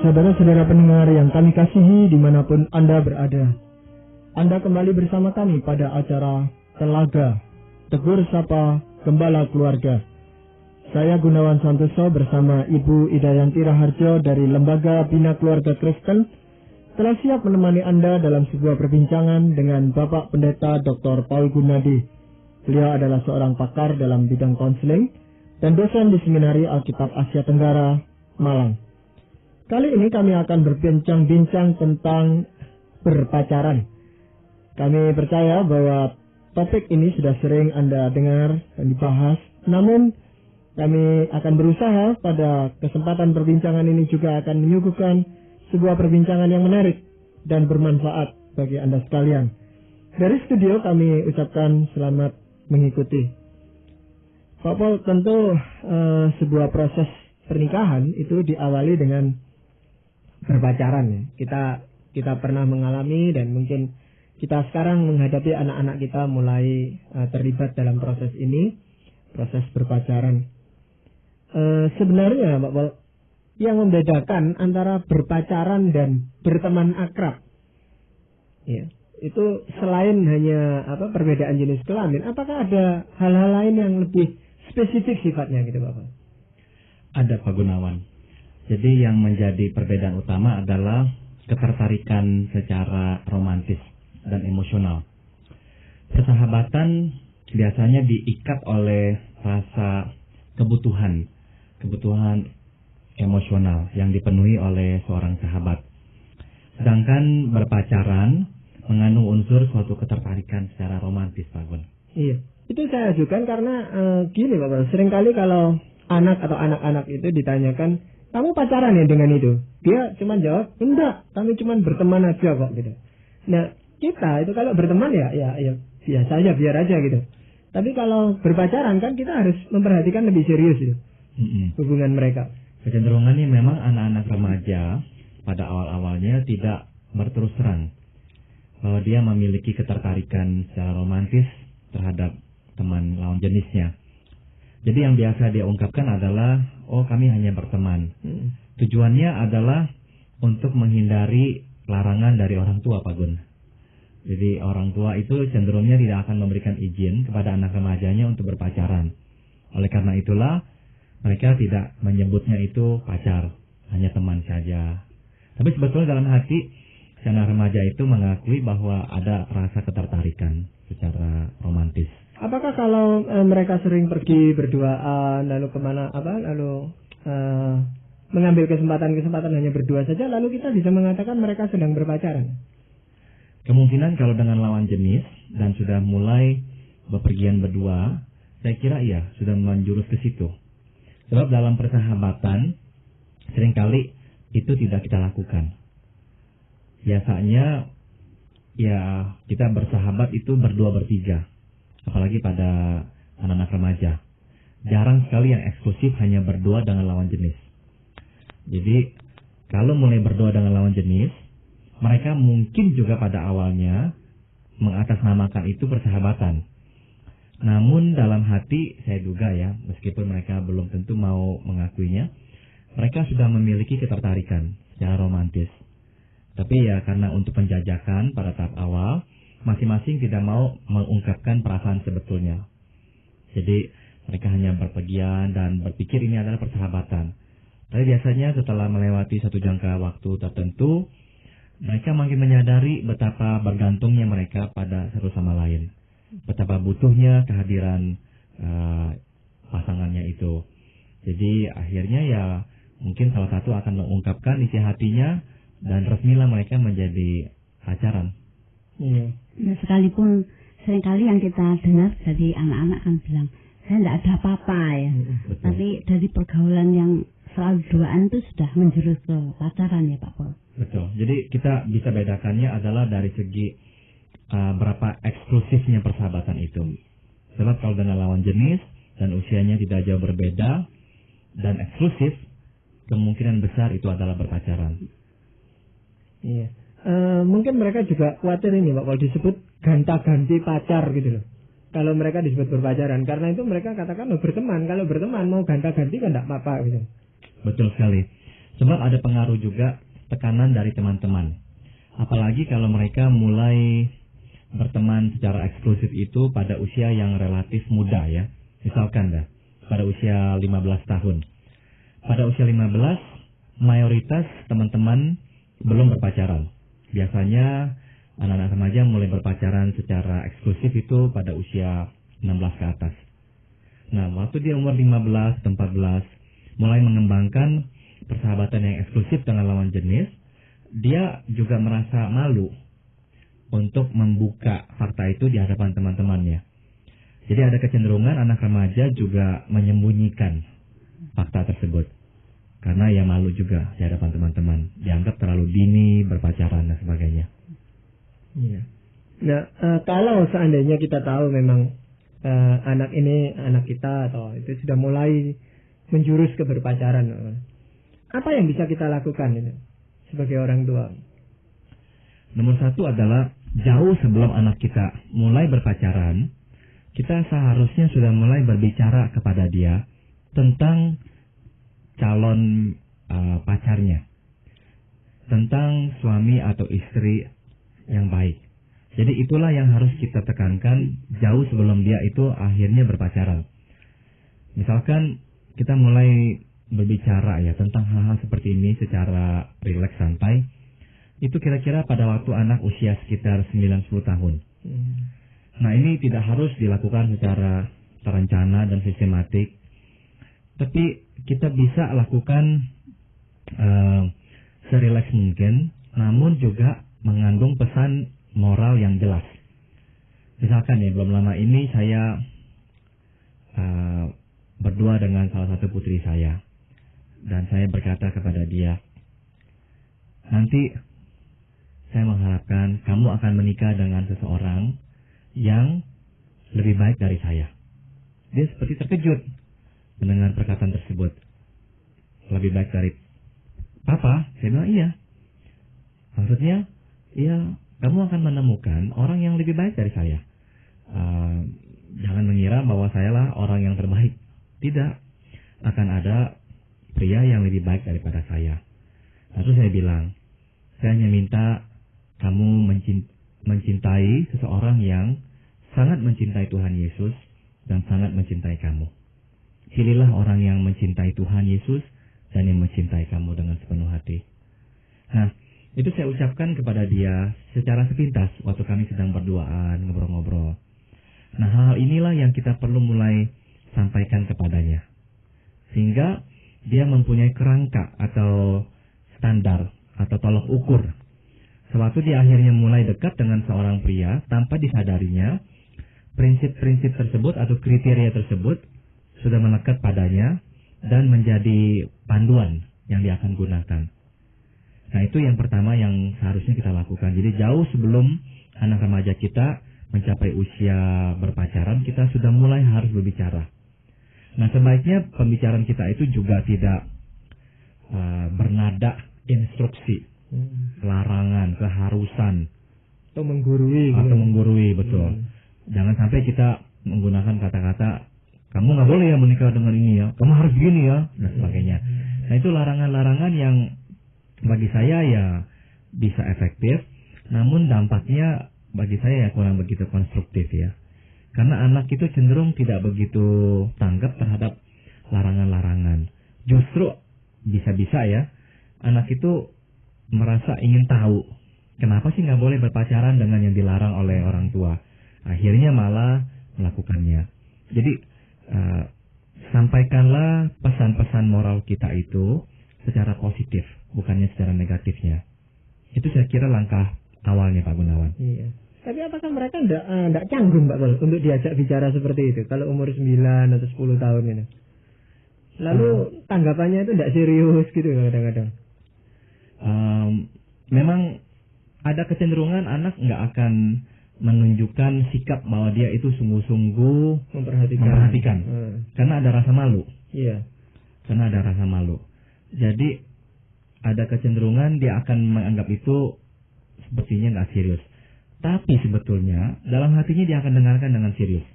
Saudara-saudara pendengar yang kami kasihi dimanapun Anda berada, Anda kembali bersama kami pada acara Telaga Tegur Sapa Gembala Keluarga. Saya Gunawan Santoso bersama Ibu Idayanti Raharjo dari Lembaga Bina Keluarga Kristen telah siap menemani Anda dalam sebuah perbincangan dengan Bapak Pendeta Dr. Paul Gunadi. Beliau adalah seorang pakar dalam bidang konseling dan dosen di Seminari Alkitab Asia Tenggara, Malang. Kali ini kami akan berbincang-bincang tentang berpacaran. Kami percaya bahwa topik ini sudah sering Anda dengar dan dibahas, namun kami akan berusaha pada kesempatan perbincangan ini juga akan menyuguhkan sebuah perbincangan yang menarik dan bermanfaat bagi Anda sekalian. Dari studio kami ucapkan selamat mengikuti. Pak Paul, tentu sebuah proses pernikahan itu diawali dengan berpacaran ya. Kita pernah mengalami dan mungkin kita sekarang menghadapi anak-anak kita mulai terlibat dalam proses ini, proses berpacaran. Sebenarnya Pak Paul, yang membedakan antara berpacaran dan berteman akrab, ya, itu selain hanya perbedaan jenis kelamin, apakah ada hal-hal lain yang lebih spesifik sifatnya gitu Pak Paul? Ada Pak Gunawan. Jadi yang menjadi perbedaan utama adalah ketertarikan secara romantis dan emosional. Persahabatan biasanya diikat oleh rasa kebutuhan emosional yang dipenuhi oleh seorang sahabat. Sedangkan berpacaran mengandung unsur suatu ketertarikan secara romantis, Pak Gun. Iya, itu saya ajukan karena gini Pak Gun, seringkali kalau anak atau anak-anak itu ditanyakan, kamu pacaran ya dengan itu? Dia cuma jawab, enggak, kami cuma berteman aja kok gitu. Nah, kita itu kalau berteman ya biasa aja, biar aja gitu. Tapi kalau berpacaran kan kita harus memperhatikan lebih serius gitu, hubungan mereka. Kecenderungannya memang anak-anak remaja pada awal-awalnya tidak berterus terang bahwa dia memiliki ketertarikan secara romantis terhadap teman lawan jenisnya. Jadi yang biasa dia ungkapkan adalah, oh kami hanya berteman. Tujuannya adalah untuk menghindari larangan dari orang tua, Pak Gun. Jadi orang tua itu cenderungnya tidak akan memberikan izin kepada anak remajanya untuk berpacaran. Oleh karena itulah mereka tidak menyebutnya itu pacar, hanya teman saja. Tapi sebetulnya dalam hati si anak remaja itu mengakui bahwa ada rasa ketertarikan secara romantis. Apakah kalau mereka sering pergi berduaan lalu kemana mengambil kesempatan hanya berdua saja, lalu kita bisa mengatakan mereka sedang berpacaran? Kemungkinan kalau dengan lawan jenis dan sudah mulai bepergian berdua, saya kira iya sudah menjurus ke situ. Sebab dalam persahabatan seringkali itu tidak kita lakukan. Biasanya ya kita bersahabat itu berdua bertiga, apalagi pada anak-anak remaja. Jarang sekali yang eksklusif hanya berdua dengan lawan jenis. Jadi kalau mulai berdua dengan lawan jenis, mereka mungkin juga pada awalnya mengatasnamakan itu persahabatan. Namun dalam hati saya duga ya, meskipun mereka belum tentu mau mengakuinya, mereka sudah memiliki ketertarikan secara romantis. Tapi ya karena untuk penjajakan pada tahap awal, masing-masing tidak mau mengungkapkan perasaan sebetulnya. Jadi mereka hanya berpergian dan berpikir ini adalah persahabatan. Tapi biasanya setelah melewati satu jangka waktu tertentu, mereka makin menyadari betapa bergantungnya mereka pada satu sama lain. Betapa butuhnya kehadiran pasangannya itu. Jadi akhirnya ya mungkin salah satu akan mengungkapkan isi hatinya dan resmilah mereka menjadi pacaran. Iya. Ya, sekalipun seringkali yang kita dengar dari anak-anak kan bilang, saya tidak ada apa-apa ya. Betul. Tapi dari pergaulan yang selalu duaan itu sudah menjurus ke pacaran ya Pak Paul. Betul. Jadi kita bisa bedakannya adalah dari segi berapa eksklusifnya persahabatan itu. Sebab kalau dengan lawan jenis dan usianya tidak jauh berbeda dan eksklusif, kemungkinan besar itu adalah berpacaran. Iya. Mungkin mereka juga khawatir ini Pak, kalau disebut ganta-ganti pacar gitu loh. Kalau mereka disebut berpacaran, karena itu mereka katakan berteman. Kalau berteman mau ganta-ganti kan tidak apa-apa gitu. Betul sekali. Sebab ada pengaruh juga tekanan dari teman-teman. Apalagi kalau mereka mulai berteman secara eksklusif itu pada usia yang relatif muda ya. Misalkan pada usia 15 tahun. Pada usia 15, mayoritas teman-teman belum berpacaran. Biasanya anak-anak remaja mulai berpacaran secara eksklusif itu pada usia 16 ke atas. Nah, waktu dia umur 15 atau 14, mulai mengembangkan persahabatan yang eksklusif dengan lawan jenis, dia juga merasa malu untuk membuka fakta itu di hadapan teman-temannya. Jadi ada kecenderungan anak remaja juga menyembunyikan fakta tersebut. Karena ya malu juga di hadapan teman-teman. Dianggap terlalu dini, berpacaran dan sebagainya. Iya. Nah, kalau seandainya kita tahu memang anak ini anak kita atau itu sudah mulai menjurus ke berpacaran, apa yang bisa kita lakukan ini sebagai orang tua? Nomor satu adalah jauh sebelum anak kita mulai berpacaran, kita seharusnya sudah mulai berbicara kepada dia tentang calon pacarnya, tentang suami atau istri yang baik. Jadi itulah yang harus kita tekankan jauh sebelum dia itu akhirnya berpacaran. Misalkan kita mulai berbicara ya tentang hal-hal seperti ini secara rileks santai, itu kira-kira pada waktu anak usia sekitar 9-10 tahun. Nah, ini tidak harus dilakukan secara terencana dan sistematik, tapi kita bisa lakukan serileks mungkin, namun juga mengandung pesan moral yang jelas. Misalkan ya, belum lama ini saya berdua dengan salah satu putri saya, dan saya berkata kepada dia, nanti saya mengharapkan kamu akan menikah dengan seseorang yang lebih baik dari saya. Dia seperti terkejut mendengar perkataan tersebut. Lebih baik dari Papa? Saya bilang iya. Maksudnya, iya, kamu akan menemukan orang yang lebih baik dari saya. Jangan mengira bahwa sayalah orang yang terbaik. Tidak. Akan ada pria yang lebih baik daripada saya. Lalu saya bilang, saya hanya minta kamu mencintai seseorang yang sangat mencintai Tuhan Yesus dan sangat mencintai kamu. Pilihlah orang yang mencintai Tuhan Yesus dan yang mencintai kamu dengan sepenuh hati. Nah, itu saya ucapkan kepada dia secara sepintas waktu kami sedang berduaan, ngobrol-ngobrol. Nah, hal-hal inilah yang kita perlu mulai sampaikan kepadanya. Sehingga dia mempunyai kerangka atau standar atau tolok ukur. Sewaktu dia akhirnya mulai dekat dengan seorang pria, tanpa disadarinya, prinsip-prinsip tersebut atau kriteria tersebut sudah melekat padanya dan menjadi panduan yang dia akan gunakan. Nah, itu yang pertama yang seharusnya kita lakukan. Jadi jauh sebelum anak remaja kita mencapai usia berpacaran, kita sudah mulai harus berbicara. Nah, sebaiknya pembicaraan kita itu juga tidak bernada instruksi, larangan, keharusan, atau menggurui. Betul. Jangan sampai kita menggunakan kata-kata, kamu nggak boleh ya menikah dengan ini ya, kamu harus begini ya, dan sebagainya. Nah, itu larangan-larangan yang bagi saya ya bisa efektif, namun dampaknya bagi saya ya kurang begitu konstruktif ya. Karena anak itu cenderung tidak begitu tanggap terhadap larangan-larangan. Justru bisa-bisa ya, anak itu merasa ingin tahu, kenapa sih nggak boleh berpacaran dengan yang dilarang oleh orang tua. Akhirnya malah melakukannya. Jadi, sampaikanlah pesan-pesan moral kita itu secara positif, bukannya secara negatifnya. Itu saya kira langkah awalnya, Pak Gunawan. Iya. Tapi apakah mereka enggak canggung, Pak Pol, untuk diajak bicara seperti itu kalau umur 9 atau 10 tahun ini? Lalu tanggapannya itu enggak serius gitu kadang-kadang. Memang ada kecenderungan anak enggak akan menunjukkan sikap bahwa dia itu sungguh-sungguh memperhatikan. Karena ada rasa malu. Iya. Karena ada rasa malu. Jadi ada kecenderungan dia akan menganggap itu sepertinya enggak serius. Tapi sebetulnya dalam hatinya dia akan dengarkan dengan serius.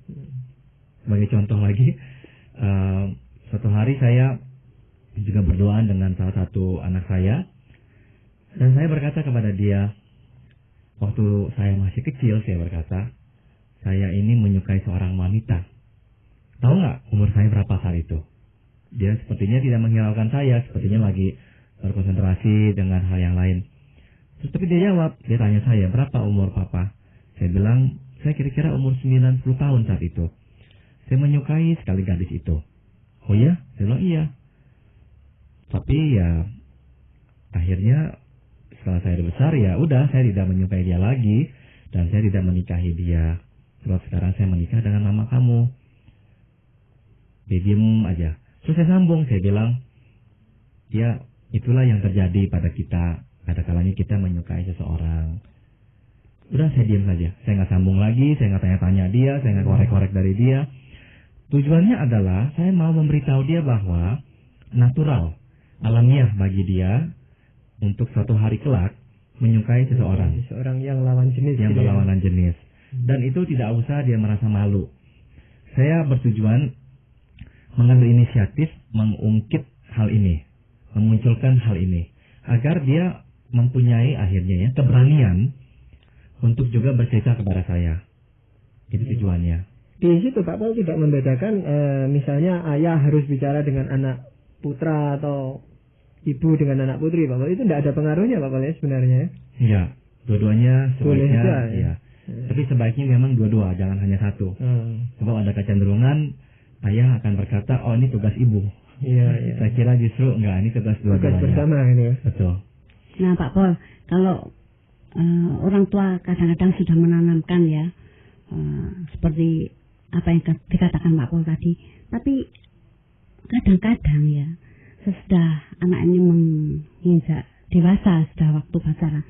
Sebagai contoh lagi, suatu hari saya juga berdoa dengan salah satu anak saya. Dan saya berkata kepada dia, waktu saya masih kecil, saya berkata, saya ini menyukai seorang wanita. Tahu nggak umur saya berapa saat itu? Dia sepertinya tidak menghiraukan saya, sepertinya lagi berkonsentrasi dengan hal yang lain. Terus tapi dia jawab, dia tanya saya, berapa umur papa? Saya bilang, saya kira-kira umur 90 tahun saat itu. Saya menyukai sekali gadis itu. Oh iya? Saya bilang iya. Tapi ya, akhirnya setelah saya besar, ya udah, saya tidak menyukai dia lagi. Dan saya tidak menikahi dia. Sebab sekarang saya menikah dengan mama kamu. Dia diem aja. Terus saya sambung, saya bilang, ya itulah yang terjadi pada kita. Pada kalanya kita menyukai seseorang. Udah, saya diam saja. Saya nggak sambung lagi, saya nggak tanya-tanya dia, saya nggak korek-korek dari dia. Tujuannya adalah saya mau memberitahu dia bahwa natural, alamiah bagi dia untuk suatu hari kelak menyukai seseorang. Seseorang yang lawan jenis. Yang berlawanan jenis. Dan itu tidak usah dia merasa malu. Saya bertujuan mengambil inisiatif mengungkit hal ini, memunculkan hal ini, agar dia mempunyai akhirnya ya keberanian untuk juga bercerita kepada saya. Itu tujuannya. Di situ Pak Paul tidak membedakan misalnya ayah harus bicara dengan anak putra atau ibu dengan anak putri, Pak Paul. Itu tidak ada pengaruhnya Pak Paul ya sebenarnya ya? Iya, dua-duanya sebaiknya ya. Tapi sebaiknya memang dua-dua, jangan hanya satu. Sebab ada kecenderungan ayah akan berkata, oh ini tugas ibu. Iya. Saya kira justru enggak, ini tugas dua-duanya. Tugas bersama ini ya. Betul. Nah Pak Paul, kalau orang tua kadang-kadang sudah menanamkan ya, seperti apa yang dikatakan Pak Paul tadi, tapi kadang-kadang ya, sesudah anak ini menginjak dewasa, sudah waktu pacaran,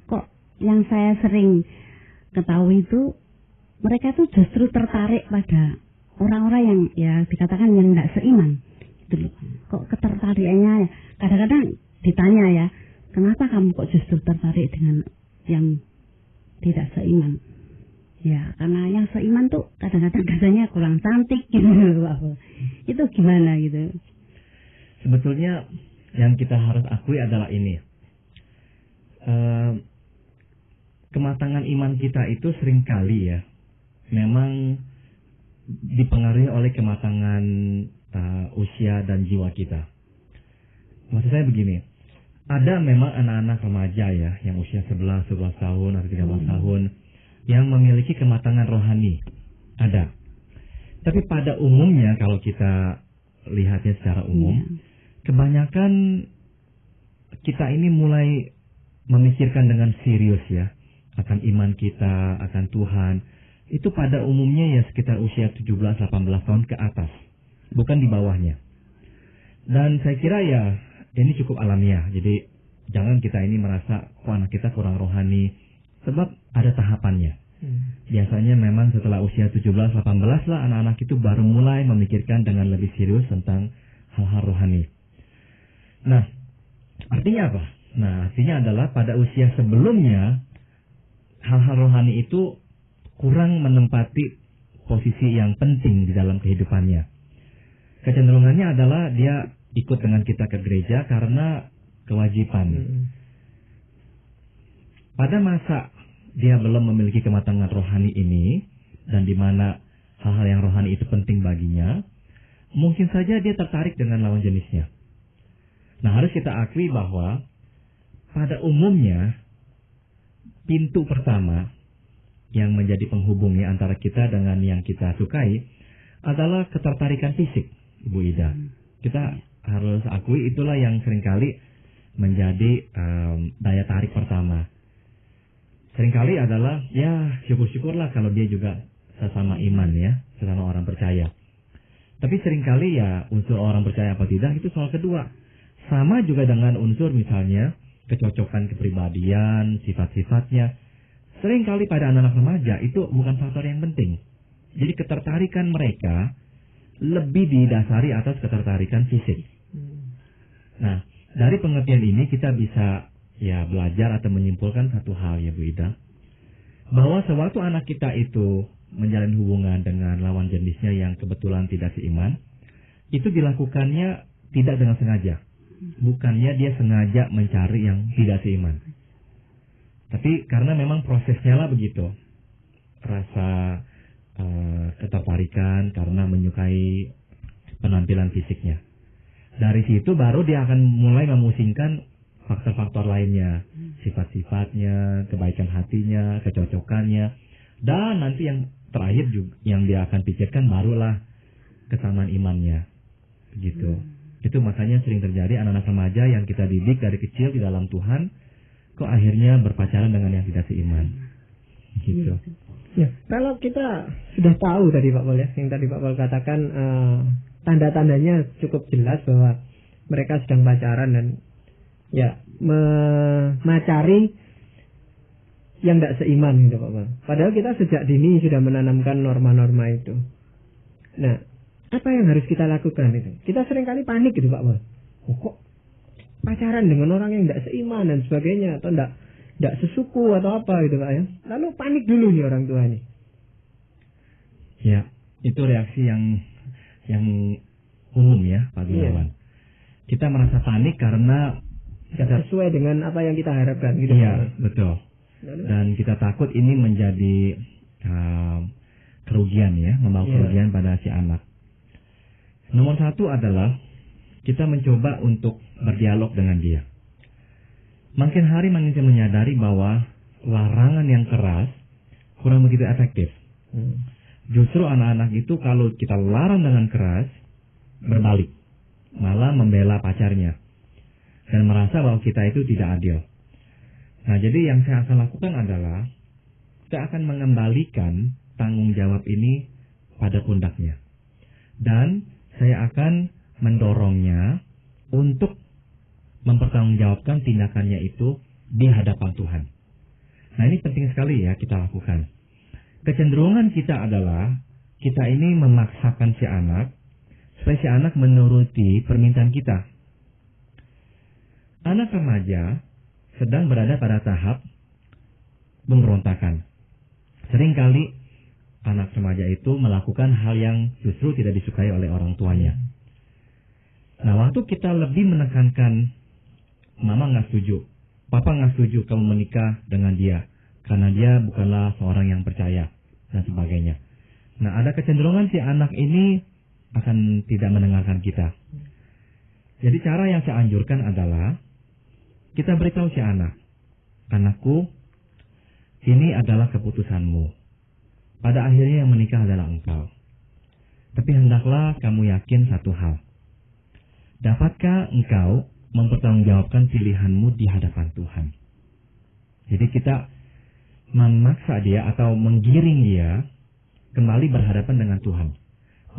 kok yang saya sering ketahui itu, mereka itu justru tertarik pada orang-orang yang ya dikatakan yang tidak seiman. Gitu loh. Kok ketertarikannya kadang-kadang ditanya ya, kenapa kamu kok justru tertarik dengan yang tidak seiman? Ya, karena yang seiman tuh kadang-kadang katanya kurang cantik gitu. Itu gimana gitu? Sebetulnya yang kita harus akui adalah ini. Kematangan iman kita itu seringkali ya memang dipengaruhi oleh kematangan usia dan jiwa kita. Maksud saya begini, ada memang anak-anak remaja ya yang usia 11 tahun atau 13 tahun yang memiliki kematangan rohani. Ada. Tapi pada umumnya kalau kita lihatnya secara umum, kebanyakan kita ini mulai memikirkan dengan serius ya akan iman kita, akan Tuhan. Itu pada umumnya ya sekitar usia 17-18 tahun ke atas, bukan di bawahnya. Dan saya kira ya ini cukup alamiah. Jadi jangan kita ini merasa kok anak kita kurang rohani, sebab ada tahapannya. Biasanya memang setelah usia 17-18 lah anak-anak itu baru mulai memikirkan dengan lebih serius tentang hal-hal rohani. Nah, artinya apa? Nah, artinya adalah pada usia sebelumnya hal-hal rohani itu kurang menempati posisi yang penting di dalam kehidupannya. Kecenderungannya adalah dia ikut dengan kita ke gereja karena kewajiban. Pada masa dia belum memiliki kematangan rohani ini, dan di mana hal-hal yang rohani itu penting baginya, mungkin saja dia tertarik dengan lawan jenisnya. Nah, harus kita akui bahwa pada umumnya pintu pertama yang menjadi penghubungnya antara kita dengan yang kita sukai adalah ketertarikan fisik, Ibu Ida. Kita harus akui itulah yang seringkali menjadi daya tarik pertama. Seringkali adalah ya syukur-syukurlah kalau dia juga sesama iman ya, sesama orang percaya. Tapi seringkali ya unsur orang percaya apa tidak itu soal kedua. Sama juga dengan unsur misalnya kecocokan kepribadian, sifat-sifatnya. Seringkali pada anak-anak remaja itu bukan faktor yang penting. Jadi ketertarikan mereka lebih didasari atas ketertarikan fisik. Nah, dari pengertian ini kita bisa ya belajar atau menyimpulkan satu hal ya Bu Ida. Bahwa sewaktu anak kita itu menjalin hubungan dengan lawan jenisnya yang kebetulan tidak seiman, itu dilakukannya tidak dengan sengaja. Bukannya dia sengaja mencari yang tidak seiman. Tapi karena memang prosesnya lah begitu. Rasa ketertarikan karena menyukai penampilan fisiknya. Dari situ baru dia akan mulai memusingkan faktor-faktor lainnya. Sifat-sifatnya, kebaikan hatinya, kecocokannya. Dan nanti yang terakhir juga yang dia akan pikirkan barulah kesamaan imannya. Begitu. Itu makanya sering terjadi anak-anak remaja yang kita didik dari kecil di dalam Tuhan, kok akhirnya berpacaran dengan yang tidak seiman. Gitu. Ya, kalau kita sudah tahu tadi Pak Paul ya, yang tadi Pak Paul katakan tanda-tandanya cukup jelas bahwa mereka sedang pacaran dan ya memacari yang tidak seiman gitu Pak Paul. Padahal kita sejak dini sudah menanamkan norma-norma itu. Nah, apa yang harus kita lakukan itu? Kita seringkali panik gitu Pak Paul. Oh, kok pacaran dengan orang yang tidak seiman dan sebagainya atau tidak sesuku atau apa gitu Pak ya. Lalu panik dulu nih orang tua nih. Ya, itu reaksi yang umum ya Pak Gunawan. Iya. Kita merasa panik karena tidak sesuai dengan apa yang kita harapkan gitu. Iya, betul. Dan kita takut ini menjadi kerugian ya, membawa kerugian pada si anak. Nomor satu adalah kita mencoba untuk berdialog dengan dia. Makin hari makin saya menyadari bahwa larangan yang keras kurang begitu efektif. Justru anak-anak itu kalau kita larang dengan keras, berbalik. Malah membela pacarnya. Dan merasa bahwa kita itu tidak adil. Nah, jadi yang saya akan lakukan adalah, saya akan mengembalikan tanggung jawab ini pada pundaknya. Dan saya akan mendorongnya untuk mempertanggungjawabkan tindakannya itu di hadapan Tuhan. Nah, ini penting sekali ya kita lakukan. Kecenderungan kita adalah kita ini memaksakan si anak supaya si anak menuruti permintaan kita. Anak remaja sedang berada pada tahap pemberontakan. Seringkali anak remaja itu melakukan hal yang justru tidak disukai oleh orang tuanya. Nah, waktu kita lebih menekankan, Mama nggak setuju, Papa nggak setuju kamu menikah dengan dia, karena dia bukanlah seorang yang percaya, dan sebagainya. Nah, ada kecenderungan si anak ini akan tidak mendengarkan kita. Jadi cara yang saya anjurkan adalah, kita beritahu si anak, anakku, ini adalah keputusanmu. Pada akhirnya yang menikah adalah engkau. Tapi hendaklah kamu yakin satu hal. Dapatkah engkau mempertanggungjawabkan pilihanmu di hadapan Tuhan? Jadi kita memaksa dia atau menggiring dia kembali berhadapan dengan Tuhan.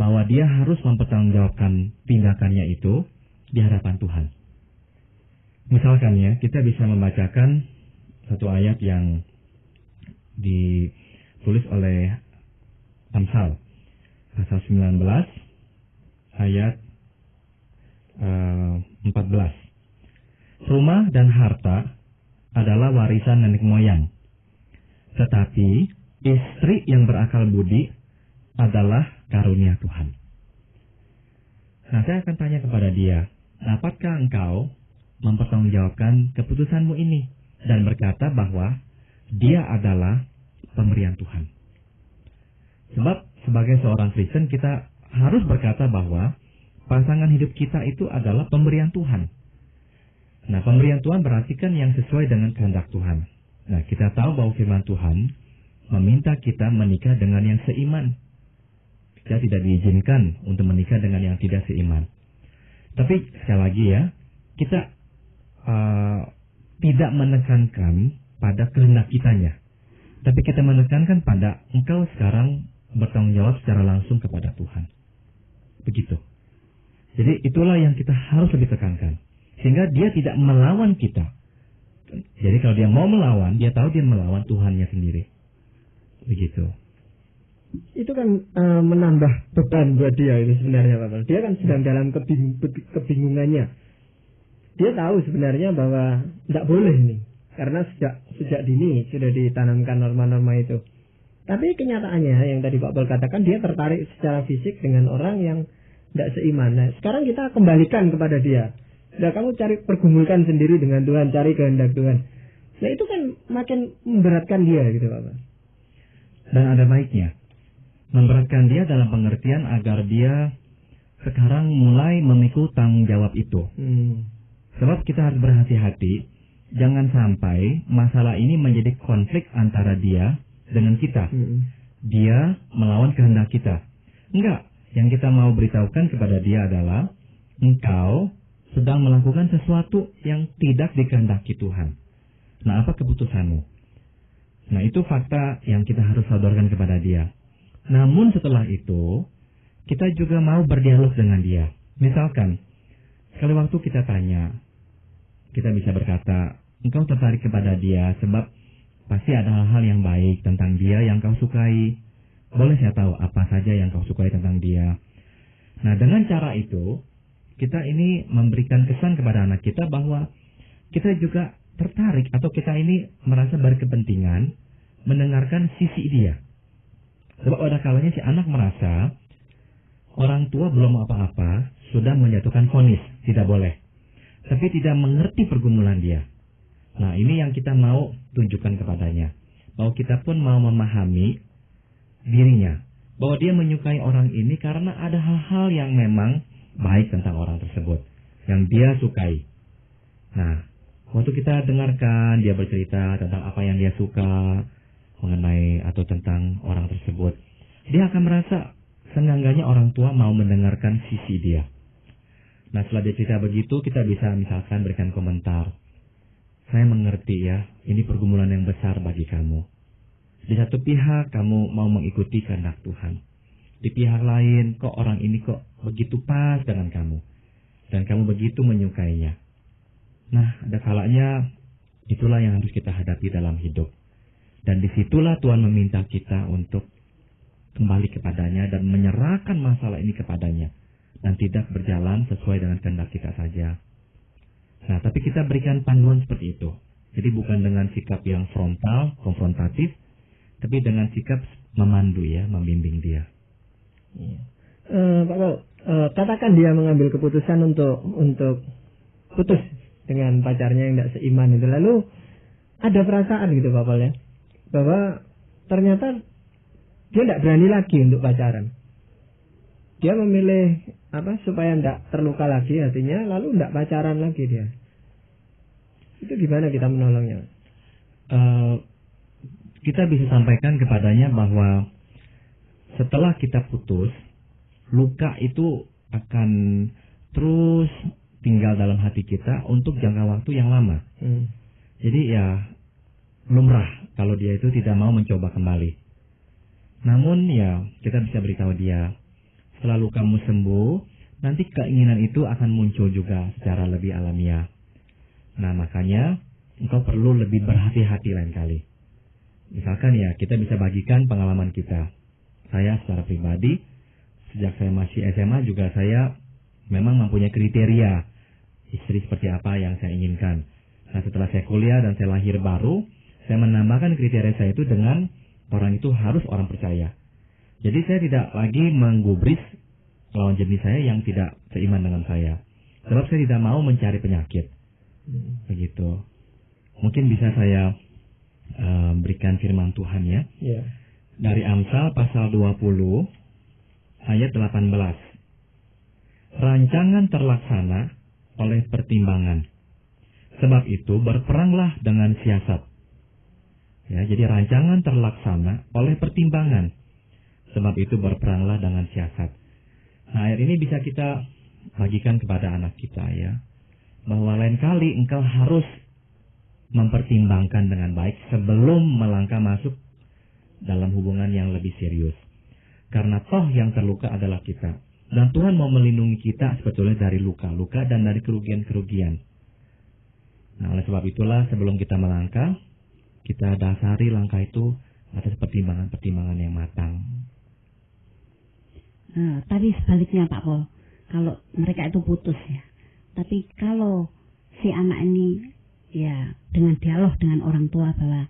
Bahwa dia harus mempertanggungjawabkan tindakannya itu di hadapan Tuhan. Misalkan ya, kita bisa membacakan satu ayat yang ditulis oleh Amsal pasal 19 ayat 14. Rumah dan harta adalah warisan nenek moyang, tetapi istri yang berakal budi adalah karunia Tuhan. Nah, saya akan tanya kepada dia, dapatkah engkau mempertanggungjawabkan keputusanmu ini dan berkata bahwa dia adalah pemberian Tuhan? Sebab sebagai seorang Kristen kita harus berkata bahwa pasangan hidup kita itu adalah pemberian Tuhan. Nah, pemberian Tuhan berarti kan yang sesuai dengan kehendak Tuhan. Nah, kita tahu bahwa firman Tuhan meminta kita menikah dengan yang seiman. Kita tidak diizinkan untuk menikah dengan yang tidak seiman. Tapi sekali lagi ya, kita tidak menekankan pada kehendak kitanya. Tapi kita menekankan pada engkau sekarang bertanggung jawab secara langsung kepada Tuhan. Begitu. Jadi itulah yang kita harus lebih tekankan. Sehingga dia tidak melawan kita. Jadi kalau dia mau melawan, dia tahu dia melawan Tuhannya sendiri. Begitu. Itu kan menambah beban buat dia itu sebenarnya Pak Paul. Dia kan sedang dalam kebingungannya. Dia tahu sebenarnya bahwa tidak boleh nih. Karena sejak dini sudah ditanamkan norma-norma itu. Tapi kenyataannya yang tadi Pak Paul katakan, dia tertarik secara fisik dengan orang yang tidak seiman. Nah, sekarang kita kembalikan kepada dia. Nah, kamu cari pergumulkan sendiri dengan Tuhan, cari kehendak Tuhan. Nah, itu kan makin memberatkan dia gitu, Bapak. Dan ada baiknya memberatkan dia dalam pengertian agar dia sekarang mulai memikul tanggung jawab itu. Sebab kita harus berhati-hati, jangan sampai masalah ini menjadi konflik antara dia dengan kita. Dia melawan kehendak kita. Enggak, yang kita mau beritahukan kepada dia adalah, engkau sedang melakukan sesuatu yang tidak dikehendaki Tuhan. Nah, apa keputusanmu? Nah, itu fakta yang kita harus sodorkan kepada dia. Namun setelah itu, kita juga mau berdialog dengan dia. Misalkan, sekali waktu kita tanya, kita bisa berkata, engkau tertarik kepada dia sebab pasti ada hal-hal yang baik tentang dia yang kau sukai. Boleh saya tahu apa saja yang kau sukai tentang dia? Nah, dengan cara itu, kita ini memberikan kesan kepada anak kita bahwa kita juga tertarik atau kita ini merasa berkepentingan mendengarkan sisi dia. Sebab ada kalanya si anak merasa orang tua belum apa-apa sudah menjatuhkan vonis, tidak boleh. Tapi tidak mengerti pergumulan dia. Nah, ini yang kita mau tunjukkan kepadanya. Bahwa kita pun mau memahami dirinya. Bahwa dia menyukai orang ini karena ada hal-hal yang memang baik tentang orang tersebut. Yang dia sukai. Nah, waktu kita dengarkan dia bercerita tentang apa yang dia suka mengenai atau tentang orang tersebut, dia akan merasa seenggaknya orang tua mau mendengarkan sisi dia. Nah, setelah dia cerita begitu, kita bisa misalkan berikan komentar. Saya mengerti ya, ini pergumulan yang besar bagi kamu. Di satu pihak kamu mau mengikuti kehendak Tuhan. Di pihak lain, kok orang ini kok begitu pas dengan kamu. Dan kamu begitu menyukainya. Nah, ada kalanya itulah yang harus kita hadapi dalam hidup. Dan disitulah Tuhan meminta kita untuk kembali kepadanya dan menyerahkan masalah ini kepadanya. Dan tidak berjalan sesuai dengan kehendak kita saja. Nah, tapi kita berikan panduan seperti itu. Jadi bukan dengan sikap yang frontal, konfrontatif, tapi dengan sikap memandu ya, membimbing dia. Pak Paul, katakan dia mengambil keputusan untuk putus dengan pacarnya yang tidak seiman itu. Lalu ada perasaan gitu Pak Paul ya, bahwa ternyata dia tidak berani lagi untuk pacaran. Dia memilih supaya tidak terluka lagi hatinya, lalu tidak pacaran lagi dia. Itu gimana kita menolongnya? Kita bisa sampaikan kepadanya bahwa setelah kita putus, luka itu akan terus tinggal dalam hati kita untuk jangka waktu yang lama. Jadi ya lumrah kalau dia itu tidak mau mencoba kembali. Namun ya kita bisa beritahu dia, setelah lukamu sembuh, nanti keinginan itu akan muncul juga secara lebih alamiah. Nah, makanya engkau perlu lebih berhati-hati lain kali. Misalkan ya, kita bisa bagikan pengalaman kita. Saya secara pribadi, sejak saya masih SMA juga saya memang mempunyai kriteria istri seperti apa yang saya inginkan. Nah, setelah saya kuliah dan saya lahir baru, saya menambahkan kriteria saya itu dengan orang itu harus orang percaya. Jadi saya tidak lagi menggubris lawan jenis saya yang tidak seiman dengan saya. Sebab saya tidak mau mencari penyakit. Begitu. Mungkin bisa saya berikan firman Tuhan ya. Dari Amsal pasal 20 ayat 18. Rancangan terlaksana oleh pertimbangan. Sebab itu berperanglah dengan siasat. Ya, jadi rancangan terlaksana oleh pertimbangan. Sebab itu berperanglah dengan siasat. Nah, ayat ini bisa kita bagikan kepada anak kita ya. Bahwa lain kali engkau harus mempertimbangkan dengan baik sebelum melangkah masuk dalam hubungan yang lebih serius. Karena toh yang terluka adalah kita. Dan Tuhan mau melindungi kita sebetulnya dari luka-luka dan dari kerugian-kerugian. Nah, oleh sebab itulah sebelum kita melangkah, kita dasari langkah itu atas pertimbangan-pertimbangan yang matang. Tapi sebaliknya Pak Paul, kalau mereka itu putus ya. Tapi kalau si anak ini ya dengan dialog dengan orang tua bahwa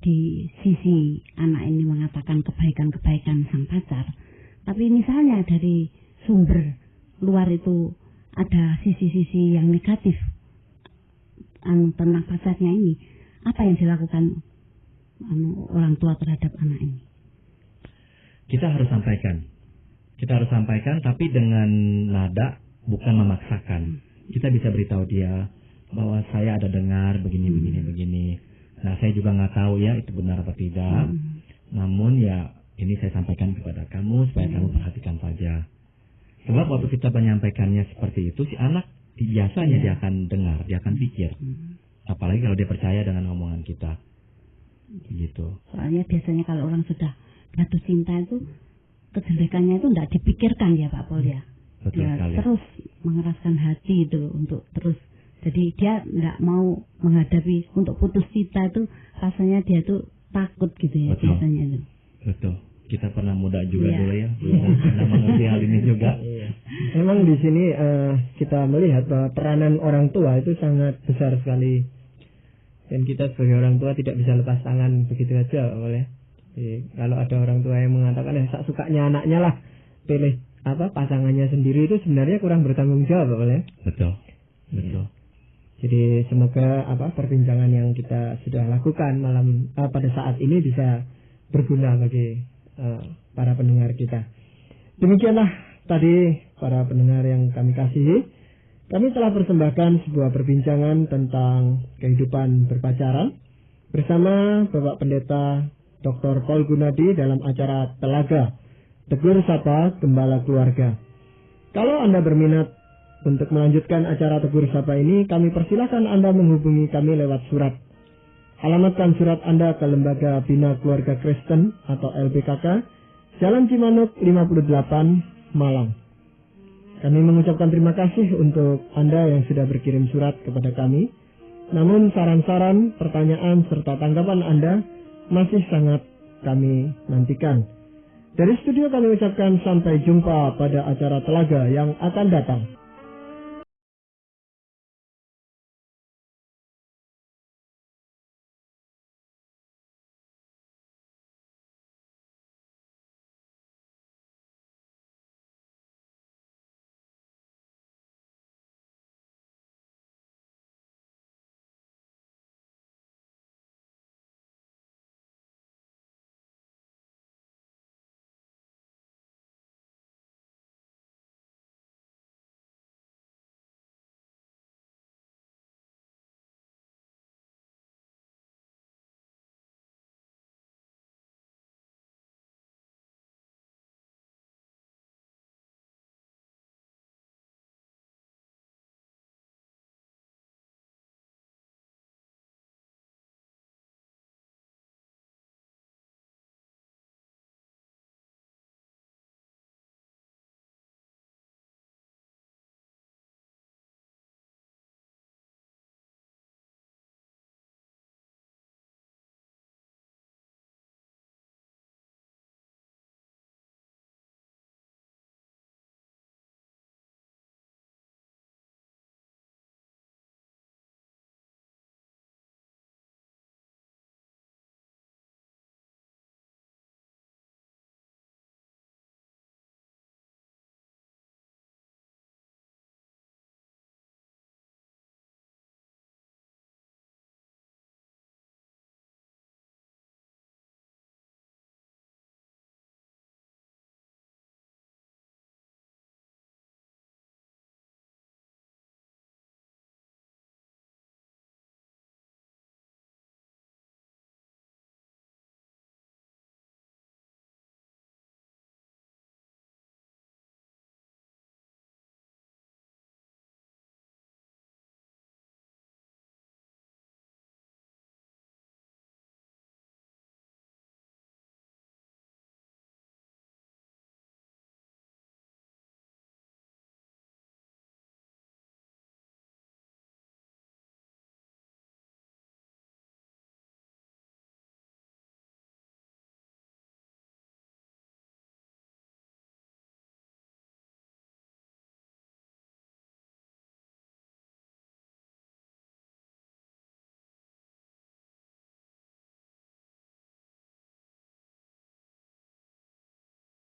di sisi anak ini mengatakan kebaikan-kebaikan sang pacar, tapi misalnya dari sumber luar itu ada sisi-sisi yang negatif tentang pacarnya ini, apa yang dilakukan orang tua terhadap anak ini? Kita harus sampaikan, tapi dengan nada bukan memaksakan. Kita bisa beritahu dia bahwa saya ada dengar begini. Nah, saya juga nggak tahu ya itu benar apa tidak. Namun ya ini saya sampaikan kepada kamu supaya kamu perhatikan saja. Sebab waktu kita menyampaikannya seperti itu, si anak biasanya dia akan dengar, dia akan pikir. Apalagi kalau dia percaya dengan omongan kita. Gitu. Soalnya biasanya kalau orang sudah jatuh cinta itu kejelekannya itu tidak dipikirkan ya Pak Pol ya. Betul dia sekali. Terus mengeraskan hati itu untuk terus. Jadi dia tidak mau menghadapi untuk putus cinta itu, rasanya dia tuh takut gitu ya. Betul. Biasanya itu. Betul. Kita pernah muda juga dulu ya. Pernah mengerti hal ini juga. Memang di sini kita melihat bahwa peranan orang tua itu sangat besar sekali. Dan kita sebagai orang tua tidak bisa lepas tangan begitu saja, boleh. Jadi, kalau ada orang tua yang mengatakan sak sukanya anaknya lah pilih pasangannya sendiri, itu sebenarnya kurang bertanggung jawab, boleh. Betul. Jadi semoga perbincangan yang kita sudah lakukan malam pada saat ini bisa berguna bagi para pendengar kita. Demikianlah tadi para pendengar yang kami kasihi. Kami telah persembahkan sebuah perbincangan tentang kehidupan berpacaran bersama Bapak Pendeta Dr. Paul Gunadi dalam acara Telaga Tegur Sapa Gembala Keluarga. Kalau Anda berminat untuk melanjutkan acara Tegur Sapa ini, kami persilahkan Anda menghubungi kami lewat surat. Alamatkan surat Anda ke Lembaga Bina Keluarga Kristen atau LBKK, Jalan Cimanuk 58, Malang. Kami mengucapkan terima kasih untuk Anda yang sudah berkirim surat kepada kami. Namun saran-saran, pertanyaan, serta tanggapan Anda masih sangat kami nantikan. Dari studio kami ucapkan sampai jumpa pada acara Telaga yang akan datang.